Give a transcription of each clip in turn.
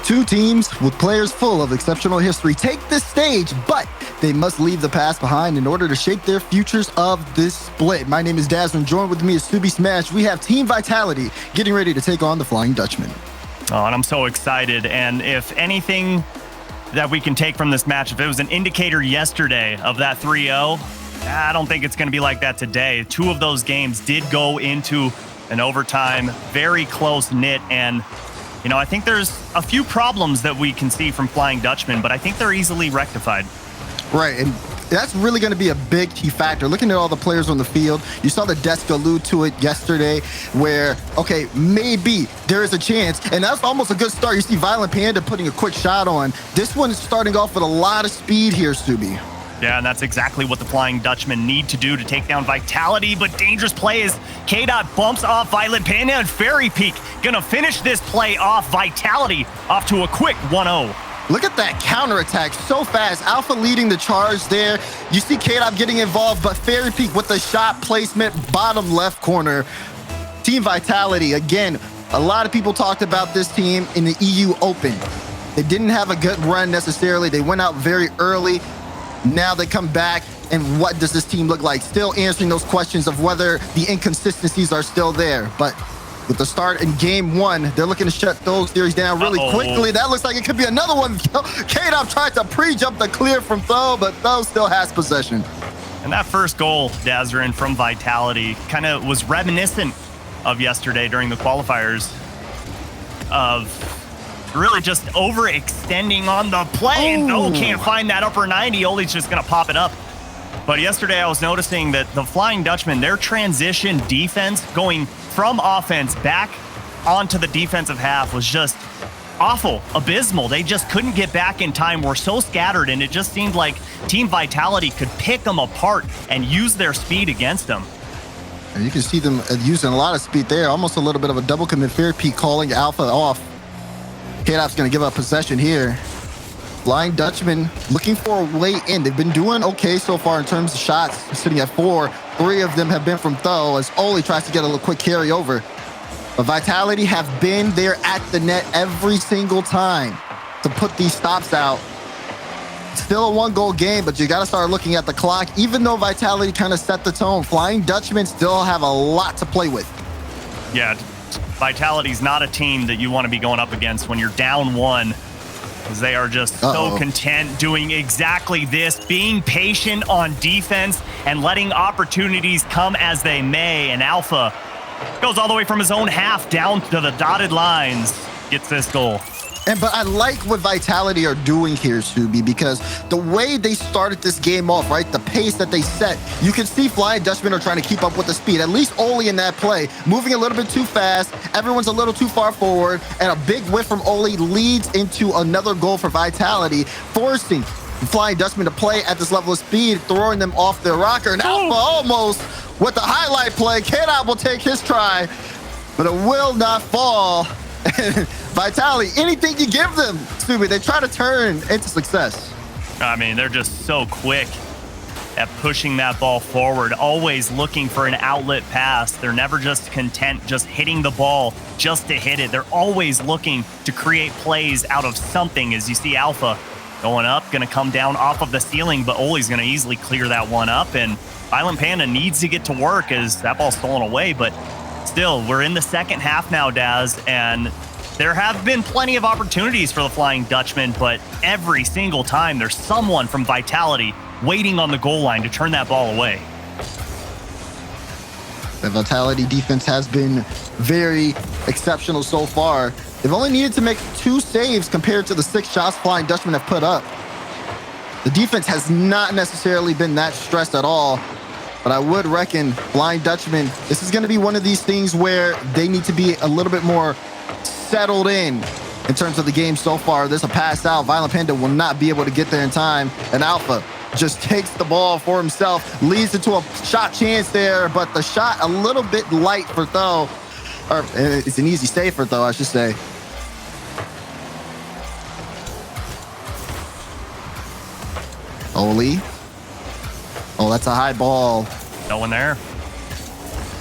Two teams with players full of exceptional history take this stage, but they must leave the past behind in order to shape their futures of this split. My name is Dutchmen. Joined with me is Subi Smash. We have Team Vitality getting ready to take on the Flying Dutchmen. Oh, and I'm so excited. And if anything that we can take from this match, if it was an indicator yesterday of that 3-0, I don't think it's going to be like that today. Two of those games did go into an overtime, very close knit, and you know, I think there's a few problems that we can see from Flying Dutchmen, but I think they're easily rectified. Right, and that's really going to be a big key factor. Looking at all the players on the field, you saw the desk allude to it yesterday where, okay, maybe there is a chance, and that's almost a good start. You see Violent Panda putting a quick shot on. This one is starting off with a lot of speed here, Subi. Yeah, and that's exactly what the Flying Dutchmen need to do to take down Vitality, but dangerous play is K-Dot bumps off Violent Panda, and Fairy Peak gonna finish this play off. Vitality off to a quick 1-0. Look at that counterattack so fast. Alpha leading the charge there. You see K-Dot getting involved, but Fairy Peak with the shot placement, bottom left corner. Team Vitality, again, a lot of people talked about this team in the EU Open. They didn't have a good run necessarily. They went out very early. Now they come back, and what does this team look like? Still answering those questions of whether the inconsistencies are still there. But with the start in game one, they're looking to shut those theories down really quickly. That looks like it could be another one. K-Dop tried to pre-jump the clear from Tho, but Tho still has possession. And that first goal, Dazrin, from Vitality kind of was reminiscent of yesterday during the qualifiers of really just overextending on the play. And Tho can't find that upper 90. Oli's just going to pop it up. But yesterday I was noticing that the Flying Dutchmen, their transition defense going from offense back onto the defensive half was just awful, abysmal. They just couldn't get back in time. We're so scattered, and it just seemed like Team Vitality could pick them apart and use their speed against them. And you can see them using a lot of speed there. Almost a little bit of a double commit. Fairy Peak calling Alpha off. K-Dop's going to give up possession here. Flying Dutchmen looking for a way in. They've been doing okay so far in terms of shots, sitting at 4. 3 of them have been from Tho as Oli tries to get a little quick carryover. But Vitality have been there at the net every single time to put these stops out. Still a 1-goal game, but you got to start looking at the clock. Even though Vitality kind of set the tone, Flying Dutchmen still have a lot to play with. Yeah, Vitality's not a team that you want to be going up against when you're down 1, because they are just so content doing exactly this, being patient on defense and letting opportunities come as they may. And Alpha goes all the way from his own half down to the dotted lines, gets this goal. But I like what Vitality are doing here, Subi, because the way they started this game off, right, the pace that they set, you can see Flying Dutchmen are trying to keep up with the speed. At least Oli in that play, moving a little bit too fast. Everyone's a little too far forward, and a big whiff from Oli leads into another goal for Vitality, forcing Flying Dutchmen to play at this level of speed, throwing them off their rocker. And Alpha almost with the highlight play. K-Dot will take his try, but it will not fall. Vitality, anything you give them, Subi, they try to turn into success. I mean, they're just so quick at pushing that ball forward, always looking for an outlet pass. They're never just content just hitting the ball just to hit it. They're always looking to create plays out of something. As you see Alpha going up, going to come down off of the ceiling, but Oli's going to easily clear that one up. And Violent Panda needs to get to work as that ball's stolen away. But still, we're in the second half now, Daz, and there have been plenty of opportunities for the Flying Dutchmen, but every single time there's someone from Vitality waiting on the goal line to turn that ball away. The Vitality defense has been very exceptional so far. They've only needed to make 2 saves compared to the 6 shots Flying Dutchmen have put up. The defense has not necessarily been that stressed at all, but I would reckon Flying Dutchmen, this is going to be one of these things where they need to be a little bit more settled in terms of the game so far. There's a pass out. Violent Panda will not be able to get there in time. And Alpha just takes the ball for himself, leads into a shot chance there, but the shot a little bit light for Tho. Or it's an easy save for Tho, I should say. Oli. Oh, that's a high ball. No one there.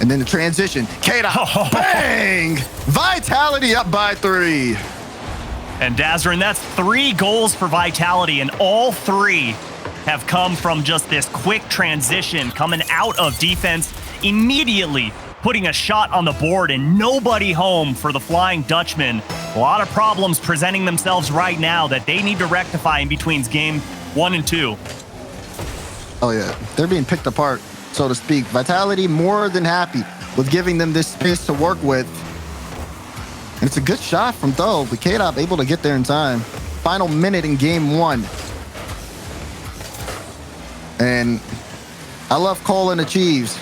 And then the transition. K-Dot. Bang! Vitality up by 3. And Dazrin, that's 3 goals for Vitality, and all 3 have come from just this quick transition, coming out of defense, immediately putting a shot on the board, and nobody home for the Flying Dutchmen. A lot of problems presenting themselves right now that they need to rectify in between game 1 and 2. Oh yeah, they're being picked apart, so to speak. Vitality more than happy with giving them this space to work with. And it's a good shot from Tho, but K-Dop able to get there in time. Final minute in game 1. And I love Cole and the Chiefs,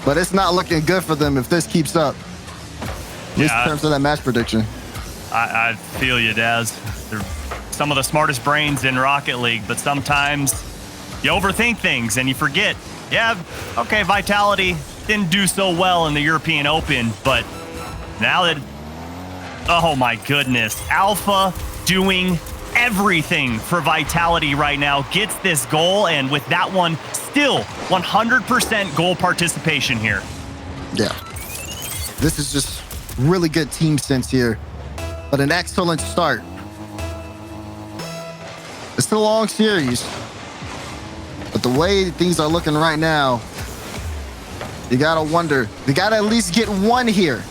but it's not looking good for them if this keeps up. At least in terms of that match prediction. I feel you, Daz. They're some of the smartest brains in Rocket League, but sometimes you overthink things and you forget. Yeah, okay, Vitality didn't do so well in the European Open, but now that, oh my goodness, Alpha doing everything for Vitality right now, gets this goal, and with that one, still 100% goal participation here. Yeah. This is just really good team sense here, but an excellent start. It's still a long series, but the way things are looking right now, you gotta wonder, you gotta at least get one here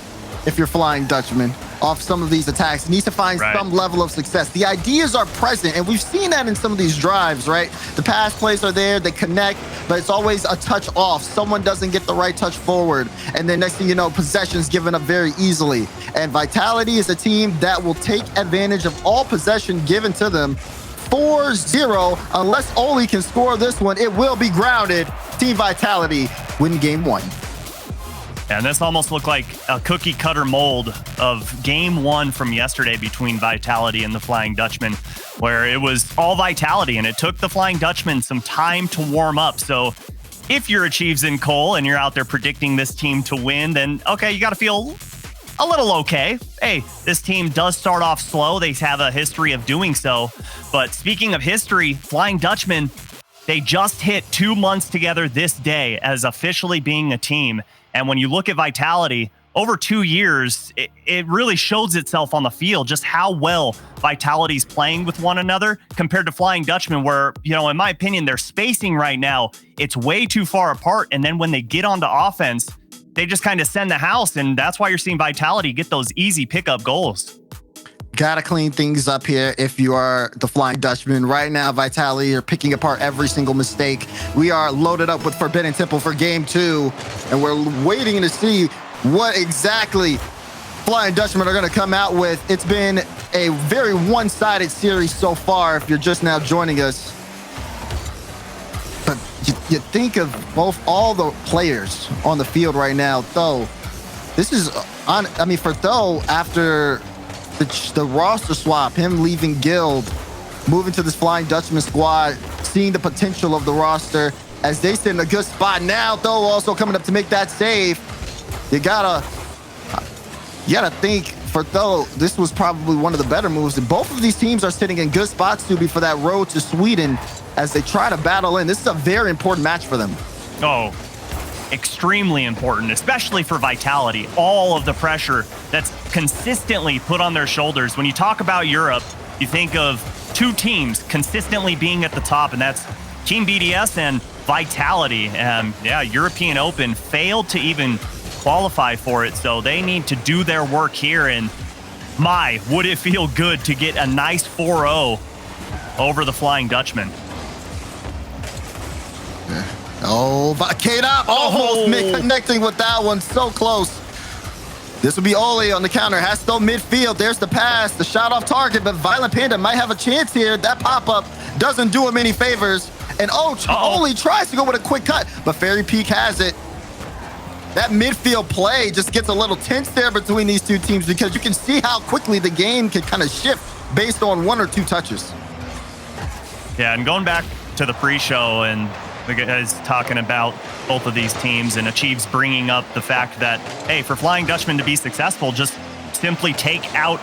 if you're Flying Dutchman off some of these attacks. It needs to find some level of success. The ideas are present, and we've seen that in some of these drives, right? The pass plays are there, they connect, but it's always a touch off. Someone doesn't get the right touch forward, and then next thing you know, possession's given up very easily. And Vitality is a team that will take advantage of all possession given to them. 4-0, unless Oli can score this one, it will be grounded. Team Vitality win game 1. And this almost looked like a cookie cutter mold of game 1 from yesterday between Vitality and the Flying Dutchmen, where it was all Vitality, and it took the Flying Dutchmen some time to warm up. So if you're a Chiefs and Cole and you're out there predicting this team to win, then okay, you got to feel a little okay. Hey, this team does start off slow. They have a history of doing so. But speaking of history, Flying Dutchmen, they just hit 2 months together this day as officially being a team. And when you look at Vitality, over 2 years, it really shows itself on the field just how well Vitality's playing with one another compared to Flying Dutchmen, where, you know, in my opinion, their spacing right now, it's way too far apart. And then when they get onto offense, they just kind of send the house. And that's why you're seeing Vitality get those easy pickup goals. Gotta clean things up here if you are the Flying Dutchman. Right now, Vitality are picking apart every single mistake. We are loaded up with Forbidden Temple for game 2, and we're waiting to see what exactly Flying Dutchmen are going to come out with. It's been a very one-sided series so far if you're just now joining us. But you think of all the players on the field right now, though. This is, for Tho, after the roster swap, him leaving Guild, moving to this Flying Dutchman squad, seeing the potential of the roster as they sit in a good spot. Now, Tho also coming up to make that save. You gotta think for Tho, this was probably one of the better moves. And both of these teams are sitting in good spots, Subi, for that road to Sweden as they try to battle in. This is a very important match for them. Oh, extremely important, especially for Vitality. All of the pressure that's consistently put on their shoulders. When you talk about Europe, you think of 2 teams consistently being at the top, and that's Team BDS and Vitality. European Open failed to even qualify for it, so they need to do their work here. And my, would it feel good to get a nice 4-0 over the Flying Dutchmen. Oh, K-Dop almost connecting with that one. So close. This will be Oli on the counter. Has to go midfield. There's the pass. The shot off target, but Violent Panda might have a chance here. That pop-up doesn't do him any favors. And Oli tries to go with a quick cut, but Fairy Peak has it. That midfield play just gets a little tense there between these two teams because you can see how quickly the game can kind of shift based on 1 or 2 touches. Yeah, and going back to the pre-show and the guys talking about both of these teams and Achieves bringing up the fact that, hey, for Flying Dutchman to be successful, just simply take out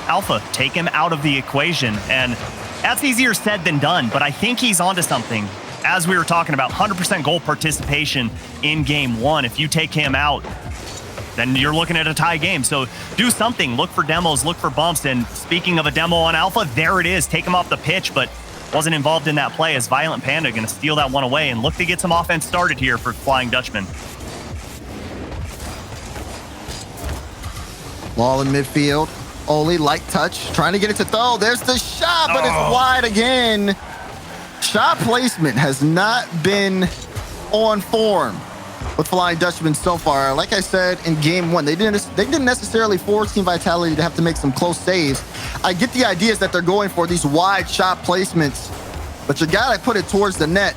Alpha, take him out of the equation. And that's easier said than done, but I think he's onto something. As we were talking about, 100% goal participation in game 1. If you take him out, then you're looking at a tie game. So do something. Look for demos, look for bumps. And speaking of a demo on Alpha, there it is. Take him off the pitch, but wasn't involved in that play as Violent Panda going to steal that one away and look to get some offense started here for Flying Dutchman. Ball in midfield. Oli, light touch, trying to get it to throw. There's the shot, but it's wide again. Shot placement has not been on form with Flying Dutchman so far. Like I said in game one, they didn't necessarily force Team Vitality to have to make some close saves. I get the ideas that they're going for these wide shot placements, but you gotta put it towards the net.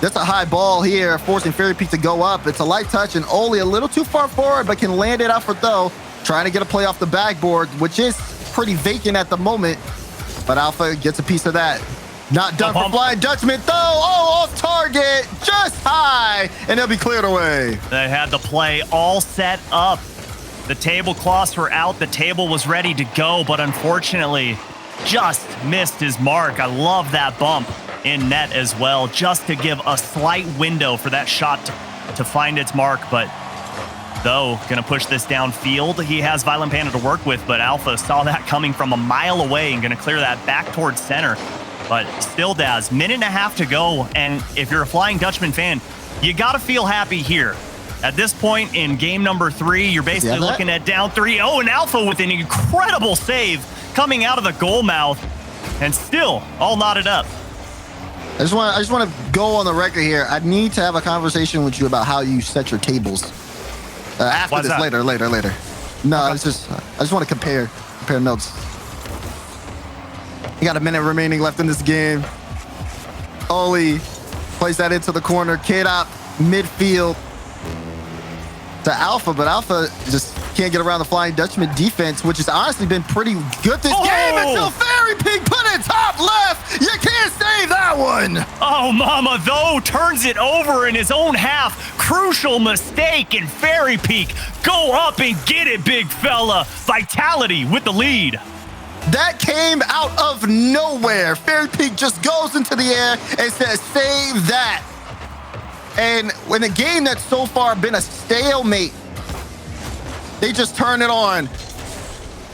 That's a high ball here, forcing Fairy Peak to go up. It's a light touch, and Oli a little too far forward, but can land it out for throw. Trying to get a play off the backboard, which is pretty vacant at the moment, but Alpha gets a piece of that. Not done for Flying Dutchman, though. Oh, off target, just high, and they'll be cleared away. They had the play all set up. The tablecloths were out. The table was ready to go, but unfortunately, just missed his mark. I love that bump in net as well, just to give a slight window for that shot to find its mark, but though, gonna push this downfield. He has Violent Panda to work with, but Alpha saw that coming from a mile away and gonna clear that back towards center. But still, Daz, minute and a half to go, and if you're a Flying Dutchman fan, you gotta feel happy here. At this point in game number 3, you're basically looking at down 3-0, and Alpha with an incredible save coming out of the goal mouth, and still all knotted up. I just want to go on the record here. I need to have a conversation with you about how you set your tables. After this, later. No, okay. I just want to compare notes. You got a minute remaining left in this game. Oli plays that into the corner. K-Dop midfield to Alpha, but Alpha just can't get around the Flying Dutchman defense, which has honestly been pretty good this game until Fairy Peak put it top left. You can't save that one. Oh, mama, though, turns it over in his own half. Crucial mistake, and Fairy Peak go up and get it, big fella. Vitality with the lead. That came out of nowhere. Fairy Peak just goes into the air and says, save that. And in a game that's so far been a stalemate, they just turn it on.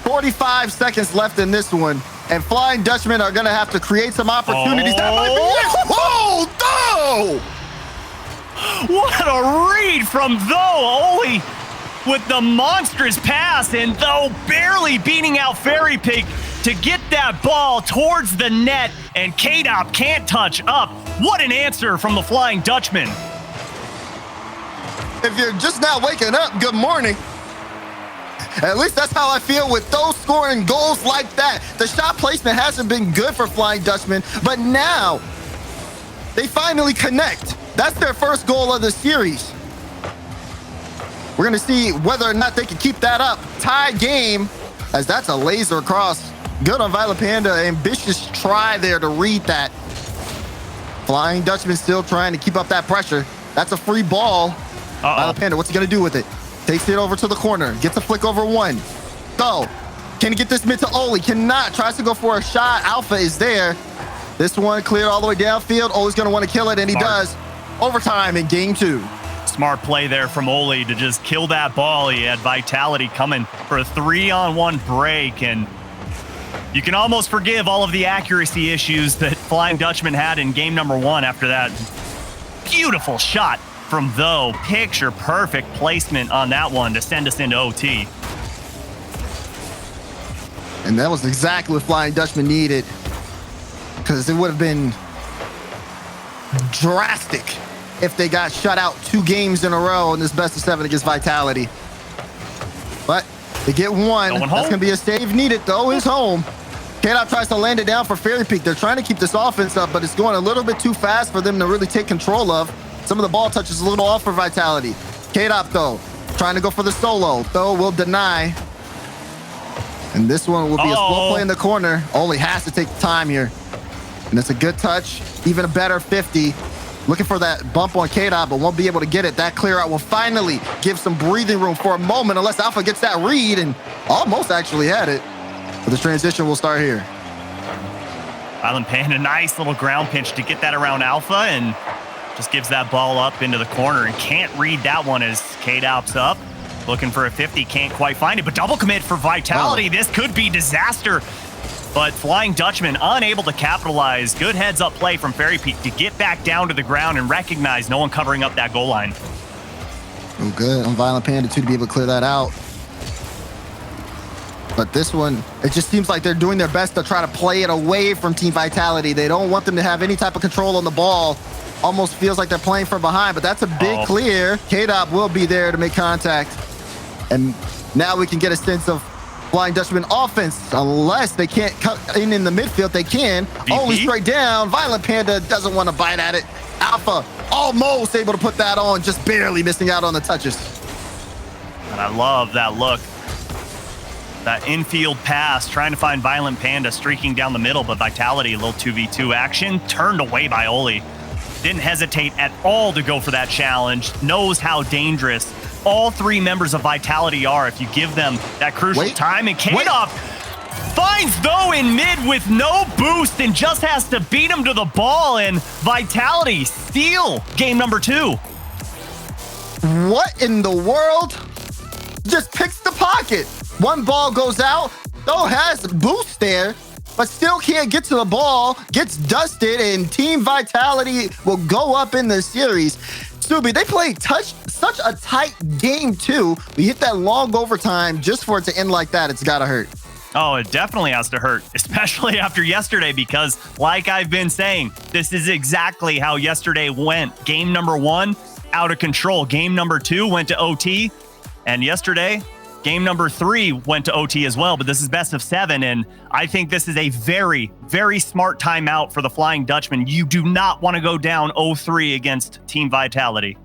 45 seconds left in this one, and Flying Dutchmen are going to have to create some opportunities. That might be it. Oh, no! What a read from Though. Oli with the monstrous pass, and Though barely beating out Fairy Pig to get that ball towards the net, and K-Dop can't touch up. What an answer from the Flying Dutchman. If you're just now waking up, good morning. At least that's how I feel with those scoring goals like that. The shot placement hasn't been good for Flying Dutchman, but now they finally connect. That's their first goal of the series. We're going to see whether or not they can keep that up. Tie game, as that's a laser across. Good on Violent Panda. Ambitious try there to read that. Flying Dutchman still trying to keep up that pressure. That's a free ball. Violent Panda, what's he going to do with it? Takes it over to the corner. Gets a flick over one. Go. Can he get this mid to Oli? Cannot. Tries to go for a shot. Alpha is there. This one cleared all the way downfield. Oli's going to want to kill it, and he does. Overtime in game 2. Smart play there from Oli to just kill that ball. He had Vitality coming for a 3-on-1 break, and you can almost forgive all of the accuracy issues that Flying Dutchman had in game number 1 after that beautiful shot from Though. Picture perfect placement on that one to send us into OT. And that was exactly what Flying Dutchman needed, because it would have been drastic if they got shut out 2 games in a row in this best of 7 against Vitality. But they get one. That's going to be a save needed. Though is home. K-Dop tries to land it down for Fairy Peak. They're trying to keep this offense up, but it's going a little bit too fast for them to really take control of. Some of the ball touches a little off for Vitality. K-Dop, though, trying to go for the solo. Though will deny. And this one will be a slow play in the corner. Oli has to take the time here. And it's a good touch. Even a better 50. Looking for that bump on K-Dop, but won't be able to get it. That clear out will finally give some breathing room for a moment, unless Alpha gets that read, and almost actually had it. But the transition will start here. Violent Panda, nice little ground pinch to get that around Alpha, and just gives that ball up into the corner and can't read that one as K-Dop's up. Looking for a 50, can't quite find it, but double commit for Vitality. This could be disaster. But Flying Dutchman unable to capitalize. Good heads-up play from Fairy Peak to get back down to the ground and recognize no one covering up that goal line. Oh, good on Violent Panda, too, to be able to clear that out. But this one, it just seems like they're doing their best to try to play it away from Team Vitality. They don't want them to have any type of control on the ball. Almost feels like they're playing from behind, but that's a big clear. K-Dop will be there to make contact. And now we can get a sense of Flying Dutchman offense. Unless they can't cut in the midfield, they can. VP? Only straight down. Violent Panda doesn't want to bite at it. Alpha almost able to put that on, just barely missing out on the touches. And I love that look. That infield pass, trying to find Violent Panda streaking down the middle, but Vitality, a little 2v2 action, turned away by Oli. Didn't hesitate at all to go for that challenge. Knows how dangerous all three members of Vitality are if you give them that crucial time. And K-Dop finds though in mid with no boost and just has to beat him to the ball, and Vitality steal game number 2. What in the world? Just picks the pocket. One ball goes out, though has boost there, but still can't get to the ball, gets dusted, and Team Vitality will go up in the series. Subi, they played such a tight game too. We hit that long overtime just for it to end like that. It's gotta hurt. Oh, it definitely has to hurt, especially after yesterday, because like I've been saying, this is exactly how yesterday went. Game number 1, out of control. Game number 2 went to OT, and yesterday, game number 3 went to OT as well, but this is best of 7, and I think this is a very, very smart timeout for the Flying Dutchman. You do not want to go down 0-3 against Team Vitality.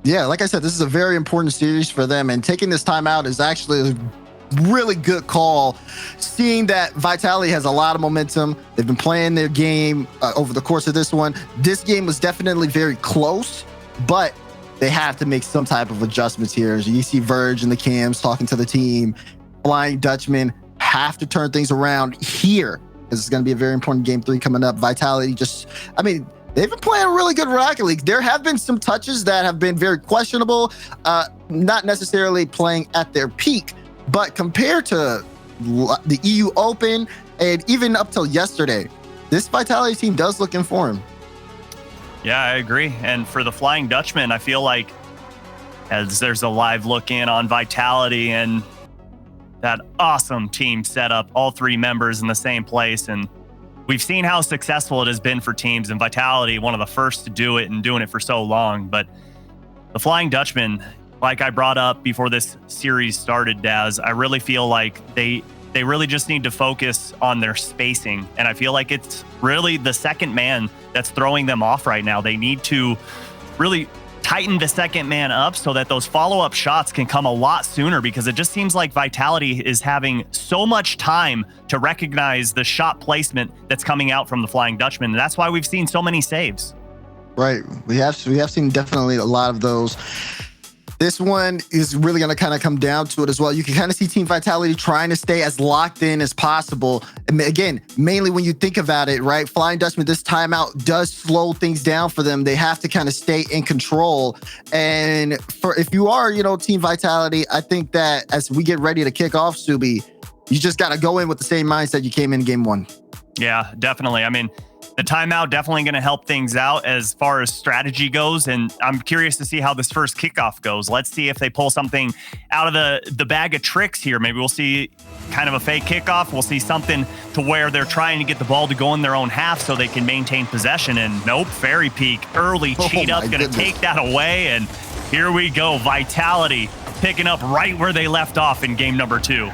Yeah, like I said, this is a very important series for them, and taking this timeout is actually a really good call, seeing that Vitality has a lot of momentum. They've been playing their game over the course of this one. This game was definitely very close, but they have to make some type of adjustments here. As you see Verge and the cams talking to the team, Flying Dutchman have to turn things around here, because it's going to be a very important game 3 coming up. Vitality they've been playing really good Rocket League. There have been some touches that have been very questionable, not necessarily playing at their peak, but compared to the EU Open and even up till yesterday, this Vitality team does look in form. Yeah, I agree. And for the Flying Dutchman, I feel like as there's a live look in on Vitality and that awesome team setup, all 3 members in the same place. And we've seen how successful it has been for teams, and Vitality, one of the first to do it and doing it for so long. But the Flying Dutchman, like I brought up before this series started, Daz, I really feel like they really just need to focus on their spacing. And I feel like it's really the second man that's throwing them off right now. They need to really tighten the second man up so that those follow-up shots can come a lot sooner, because it just seems like Vitality is having so much time to recognize the shot placement that's coming out from the Flying Dutchman. And that's why we've seen so many saves. Right. We have seen definitely a lot of those. This one is really going to kind of come down to it as well. You can kind of see Team Vitality trying to stay as locked in as possible. And again, mainly when you think about it, right? Flying Dutchman, this timeout does slow things down for them. They have to kind of stay in control. And if you are, Team Vitality, I think that as we get ready to kick off, Subi, you just got to go in with the same mindset you came in game 1. Yeah, definitely. I mean, the timeout definitely going to help things out as far as strategy goes, and I'm curious to see how this first kickoff goes. Let's see if they pull something out of the bag of tricks here. Maybe we'll see kind of a fake kickoff. We'll see something to where they're trying to get the ball to go in their own half so they can maintain possession. And nope, Fairy Peak early cheat up, going to take that away. And here we go, Vitality picking up right where they left off in game number 2.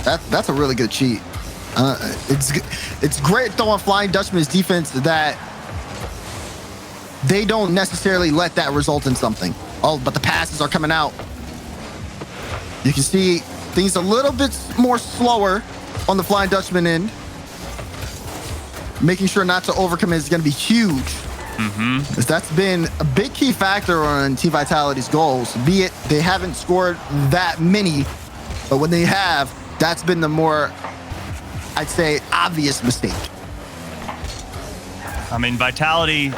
That's a really good cheat. It's great though on Flying Dutchman's defense that they don't necessarily let that result in something. Oh, but the passes are coming out. You can see things a little bit more slower on the Flying Dutchman end. Making sure not to overcommit is going to be huge. Because that's been a big key factor on Team Vitality's goals. Be it they haven't scored that many, but when they have, that's been the more, I'd say, obvious mistake. I mean, Vitality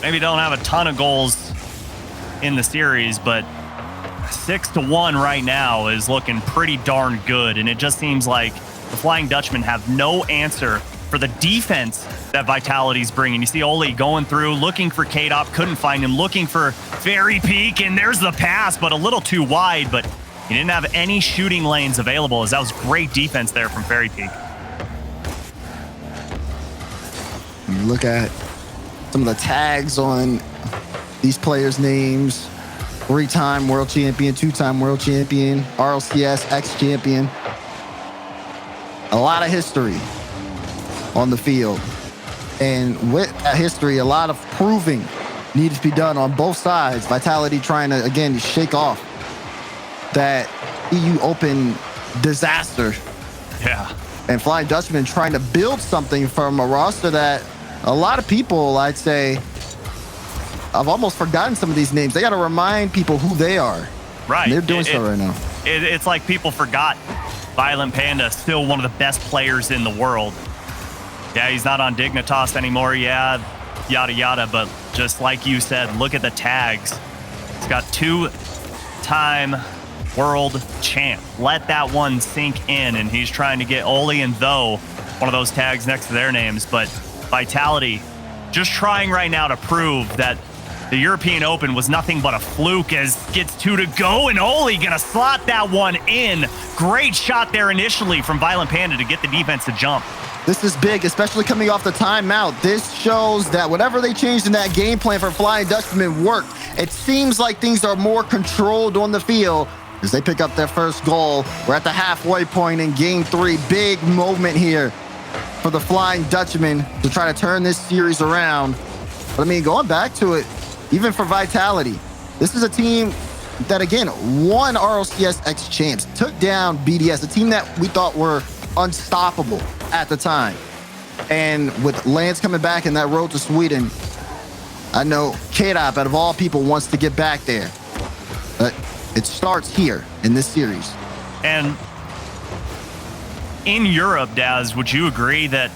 maybe don't have a ton of goals in the series, but 6-1 right now is looking pretty darn good, and it just seems like the Flying Dutchmen have no answer for the defense that Vitality's bringing. You see Oli going through, looking for K-Dop, couldn't find him, looking for Fairy Peak, and there's the pass, but a little too wide, but he didn't have any shooting lanes available, as that was great defense there from Fairy Peak. You look at some of the tags on these players' names. 3-time world champion, 2-time world champion, RLCS ex-champion. A lot of history on the field. And with that history, a lot of proving needed to be done on both sides. Vitality trying to, again, shake off that EU Open disaster. Yeah. And Flying Dutchman trying to build something from a roster that a lot of people, I'd say, I've almost forgotten some of these names. They got to remind people who they are. Right. And they're doing so right now. It's like people forgot Violent Panda, still one of the best players in the world. Yeah, he's not on Dignitas anymore. Yeah, yada, yada. But just like you said, look at the tags. He's got 2-time world champ. Let that one sink in. And he's trying to get Oli and Though, one of those tags next to their names. But Vitality just trying right now to prove that the European Open was nothing but a fluke, as gets 2 to go, and Oli gonna slot that one in. Great shot there initially from Violent Panda to get the defense to jump. This is big, especially coming off the timeout. This shows that whatever they changed in that game plan for Flying Dutchman worked. It seems like things are more controlled on the field as they pick up their first goal. We're at the halfway point in game 3. Big moment here for the Flying Dutchman to try to turn this series around. But I mean, going back to it, even for Vitality, this is a team that, again, won RLCS ex-champs, took down BDS, a team that we thought were unstoppable at the time. And with Lance coming back in that road to Sweden, I know K-Dop, out of all people, wants to get back there. But it starts here in this series. And in Europe, Daz, would you agree that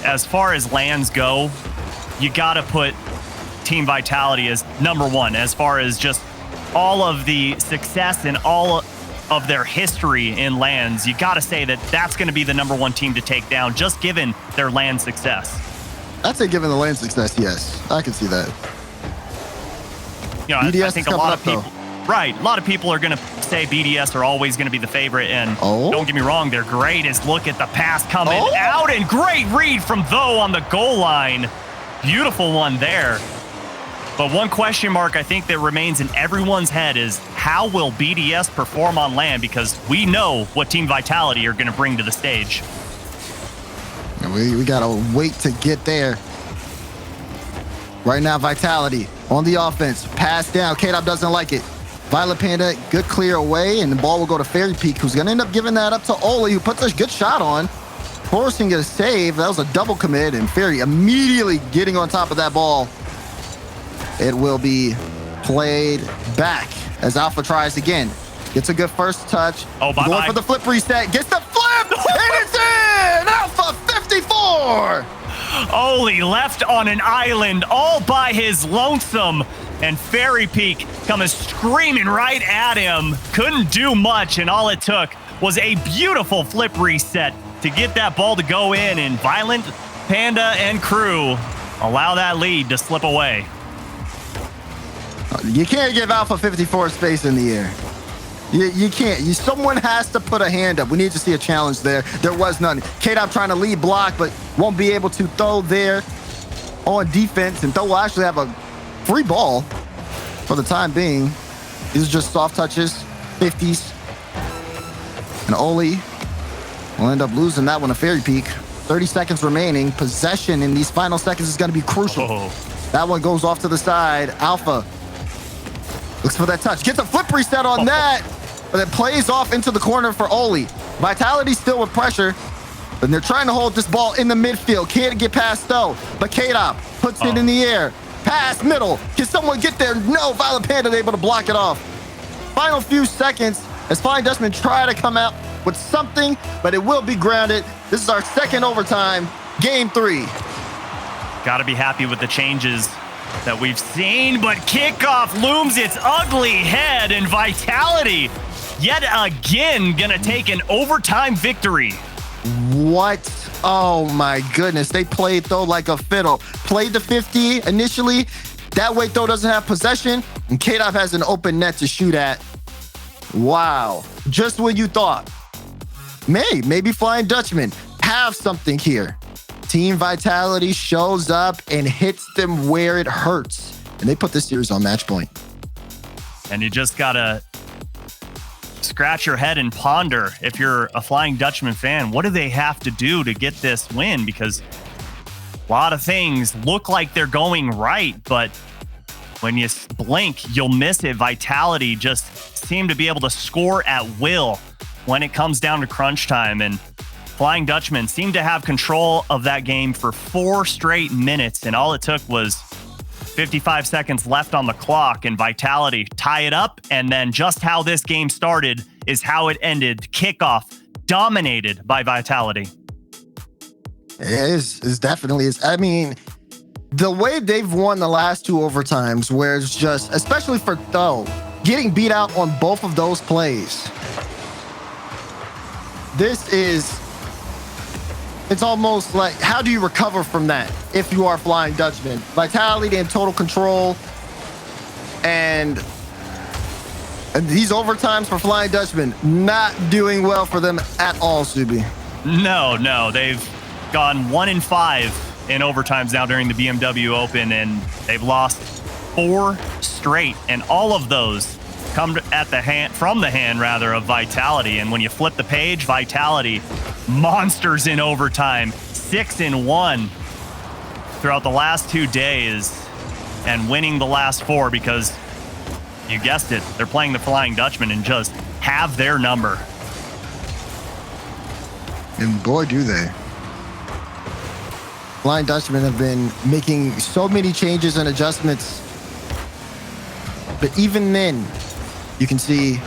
as far as lands go, you got to put Team Vitality as number one as far as just all of the success and all of their history in lands? You got to say that that's going to be the number one team to take down, just given their land success. I'd say given the land success, yes. I can see that. You know, BDS I think a lot of people, right, a lot of people are going to say BDS are always going to be the favorite, and don't get me wrong, they're great. As look at the pass coming out, and great read from Though on the goal line. Beautiful one there. But one question mark I think that remains in everyone's head is, how will BDS perform on land? Because we know what Team Vitality are going to bring to the stage. We got to wait to get there. Right now, Vitality on the offense. Pass down. K-Dop doesn't like it. Violent Panda, good clear away, and the ball will go to Fairy Peak, who's going to end up giving that up to Oli, who puts a good shot on, forcing a save. That was a double commit, and Fairy immediately getting on top of that ball. It will be played back as Alpha tries again. Gets a good first touch. Oh, bye-bye. Going for the flip reset. Gets the flip, and it's in! Alpha 54! Oli left on an island all by his lonesome, and Fairy Peak coming screaming right at him. Couldn't do much, and all it took was a beautiful flip reset to get that ball to go in, and Violent Panda and crew allow that lead to slip away. You can't give Alpha 54 space in the air. You can't. Someone has to put a hand up. We need to see a challenge there. There was none. K-Dop trying to lead block, but won't be able to throw there on defense. And Though will actually have a free ball for the time being. These are just soft touches, 50s. And Oli will end up losing that one to Fairy Peak. 30 seconds remaining. Possession in these final seconds is going to be crucial. That one goes off to the side. Alpha looks for that touch. Gets a flip reset on that. But it plays off into the corner for Oli. Vitality still with pressure. But they're trying to hold this ball in the midfield. Can't get past Though. But K-Dop puts it in the air. Pass middle. Can someone get there? No. Violent Panda able to block it off. Final few seconds as Flying Dutchman try to come out with something, but it will be grounded. This is our second overtime, game 3. Got to be happy with the changes that we've seen, but kickoff looms its ugly head, and Vitality yet again gonna take an overtime victory. What? Oh my goodness. They played though like a fiddle. Played the 50 initially. That way though doesn't have possession, and K-Dop has an open net to shoot at. Wow. Just when you thought, maybe Flying Dutchmen have something here. Team Vitality shows up and hits them where it hurts. And they put this series on match point. And you just gotta scratch your head and ponder, if you're a Flying Dutchman fan, what do they have to do to get this win? Because a lot of things look like they're going right, but when you blink, you'll miss it. Vitality just seem to be able to score at will when it comes down to crunch time. And Flying Dutchmen seemed to have control of that game for 4 straight minutes, and all it took was 55 seconds left on the clock, and Vitality tie it up. And then just how this game started is how it ended. Kickoff dominated by Vitality. It definitely is. I mean, the way they've won the last 2 overtimes, where it's just, especially for Tho, getting beat out on both of those plays. It's almost like, how do you recover from that if you are Flying Dutchman? Vitality in total control. And these overtimes for Flying Dutchman, not doing well for them at all, Subi. No, they've gone 1-5 in overtimes now during the BMW Open, and they've lost 4 straight, and all of those come from the hand of Vitality. And when you flip the page, Vitality monsters in overtime, 6-1 throughout the last 2 days, and winning the last 4 because, you guessed it, they're playing the Flying Dutchman and just have their number. And boy, do they. Flying Dutchmen have been making so many changes and adjustments, but even then, you can see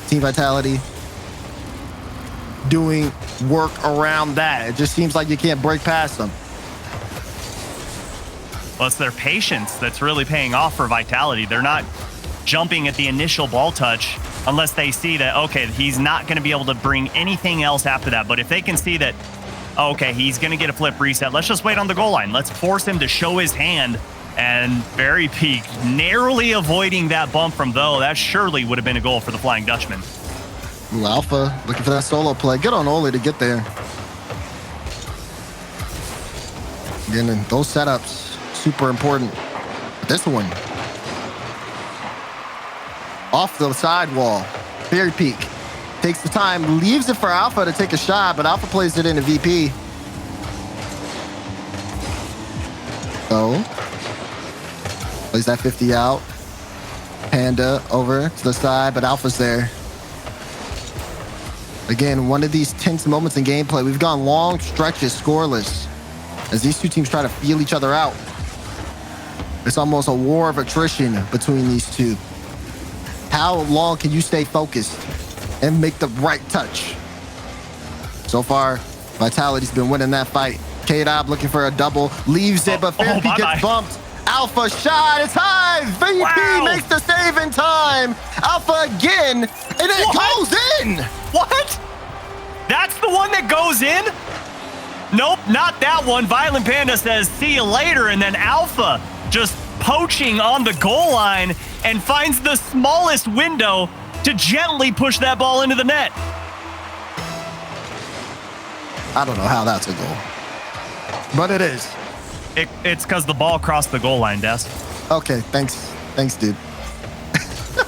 Team Vitality doing work around that. It just seems like you can't break past them. Well, it's their patience that's really paying off for Vitality. They're not jumping at the initial ball touch unless they see that, okay, he's not going to be able to bring anything else after that. But if they can see that, okay, he's going to get a flip reset, let's just wait on the goal line. Let's force him to show his hand. And Very Peak narrowly avoiding that bump from Tho. That surely would have been a goal for the Flying Dutchman. Ooh, Alpha looking for that solo play. Good on Oli to get there. Again, those setups, super important. This one, off the sidewall. Very Peak takes the time, leaves it for Alpha to take a shot, but Alpha plays it into VP. So, plays that 50 out. Panda over to the side, but Alpha's there. Again, one of these tense moments in gameplay. We've gone long stretches scoreless as these 2 teams try to feel each other out. It's almost a war of attrition between these 2. How long can you stay focused and make the right touch? So far, Vitality's been winning that fight. K-Dop looking for a double, leaves it, but Fair P gets bumped. Alpha shot, it's high! VP makes the save in time! Alpha again, and it goes in! What? That's the one that goes in? Nope, not that one. Violent Panda says, see you later, and then Alpha just poaching on the goal line and finds the smallest window to gently push that ball into the net. I don't know how that's a goal, but it is. It's because the ball crossed the goal line, Des. Okay, thanks, dude.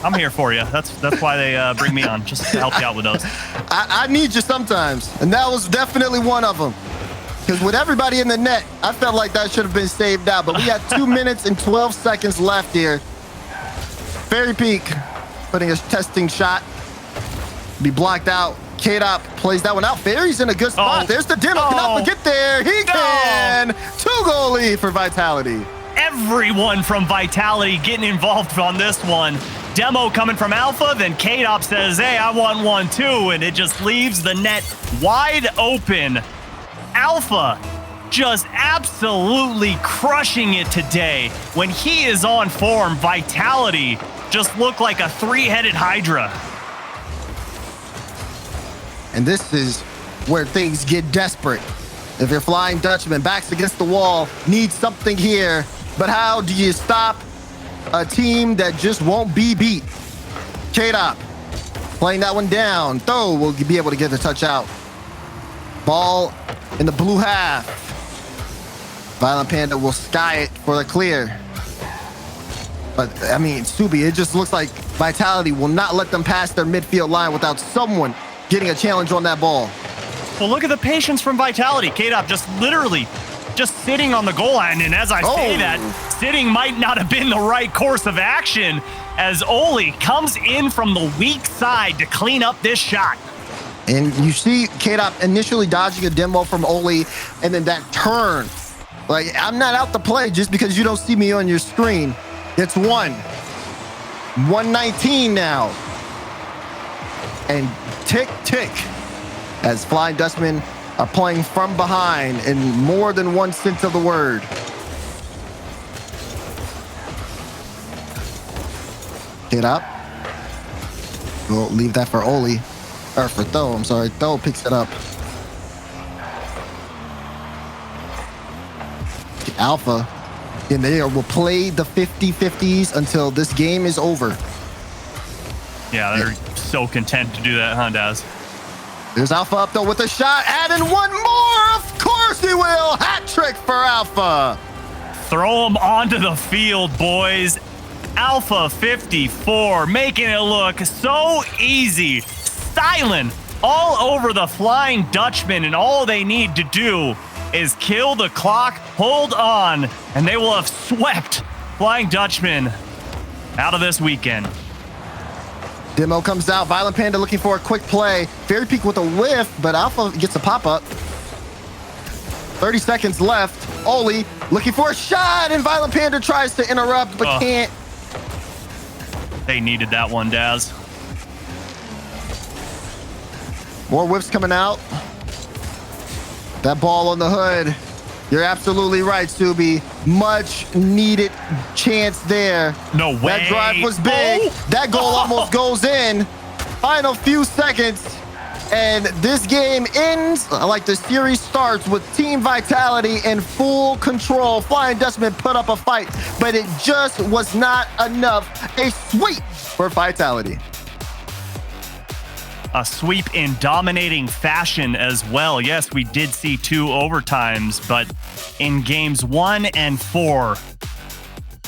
I'm here for you. That's why they bring me on, just to help you out with those. I need you sometimes, and that was definitely one of them. Because with everybody in the net, I felt like that should have been saved out. But we got 2 minutes and 12 seconds left here. Fairy Peak putting a testing shot. Be blocked out. K-Dop plays that one out. Fairy's in a good spot. There's the demo. Can Alpha get there? He can. 2-goal lead for Vitality. Everyone from Vitality getting involved on this one. Demo coming from Alpha, then K-Dop says, hey, I want one too, and it just leaves the net wide open. Alpha just absolutely crushing it today. When he is on form, Vitality just look like a three-headed Hydra. And this is where things get desperate. If you're Flying Dutchman, backs against the wall, need something here. But how do you stop a team that just won't be beat? K-Dop playing that one down. Though will be able to get the touch out. Ball in the blue half. Violent Panda will sky it for the clear. But, I mean, Subi, it just looks like Vitality will not let them pass their midfield line without someone getting a challenge on that ball. Well, look at the patience from Vitality. K-Dop just literally just sitting on the goal line. And as I say that, sitting might not have been the right course of action as Oli comes in from the weak side to clean up this shot. And you see K-Dop initially dodging a demo from Oli, and then that turn. Like, I'm not out to play just because you don't see me on your screen. It's 119 now. And tick, tick, as Flying Dutchmen are playing from behind in more than one sense of the word. K-Dop. We'll leave that for Oli. Or for Tho, I'm sorry. Tho picks it up. Alpha in there will play the 50-50s until this game is over. Yeah, they're so content to do that, huh, Daz? There's Alpha up though with a shot. Add in one more. Of course he will. Hat trick for Alpha. Throw him onto the field, boys. Alpha 54, making it look so easy. Styling all over the Flying Dutchman, and all they need to do is kill the clock, hold on, and they will have swept Flying Dutchman out of this weekend. Demo comes out. Violent Panda looking for a quick play. Fairy Peak with a whiff, but Alpha gets a pop-up. 30 seconds left. Oli looking for a shot, and Violent Panda tries to interrupt, but can't. They needed that one, Daz. More whips coming out. That ball on the hood. You're absolutely right, Subi. Much needed chance there. No way. That drive was big. That goal almost goes in. Final few seconds. And this game ends like the series starts with Team Vitality in full control. Flying Dutchman put up a fight, but it just was not enough. A sweep for Vitality. A sweep in dominating fashion as well. Yes, we did see 2 overtimes, but in games 1 and 4,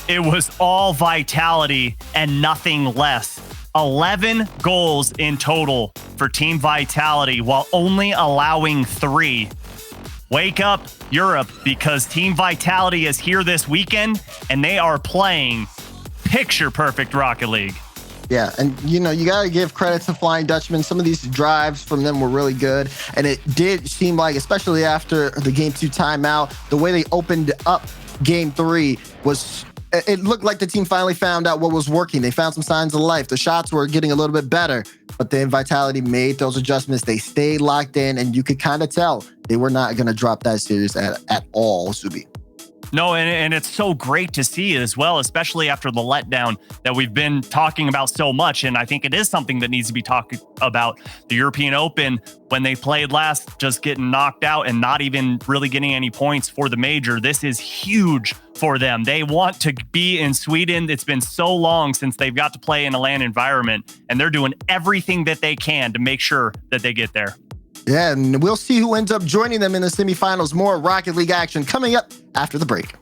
it was all Vitality and nothing less. 11 goals in total for Team Vitality while only allowing 3. Wake up, Europe, because Team Vitality is here this weekend and they are playing picture-perfect Rocket League. Yeah, and you know, you got to give credit to Flying Dutchman. Some of these drives from them were really good. And it did seem like, especially after the Game 2 timeout, the way they opened up Game 3 was, it looked like the team finally found out what was working. They found some signs of life. The shots were getting a little bit better. But then Vitality made those adjustments. They stayed locked in, and you could kind of tell they were not going to drop that series at all, Subi. No, and it's so great to see as well, especially after the letdown that we've been talking about so much. And I think it is something that needs to be talked about. The European Open, when they played last, just getting knocked out and not even really getting any points for the major. This is huge for them. They want to be in Sweden. It's been so long since they've got to play in a LAN environment, and they're doing everything that they can to make sure that they get there. Yeah, and we'll see who ends up joining them in the semifinals. More Rocket League action coming up after the break.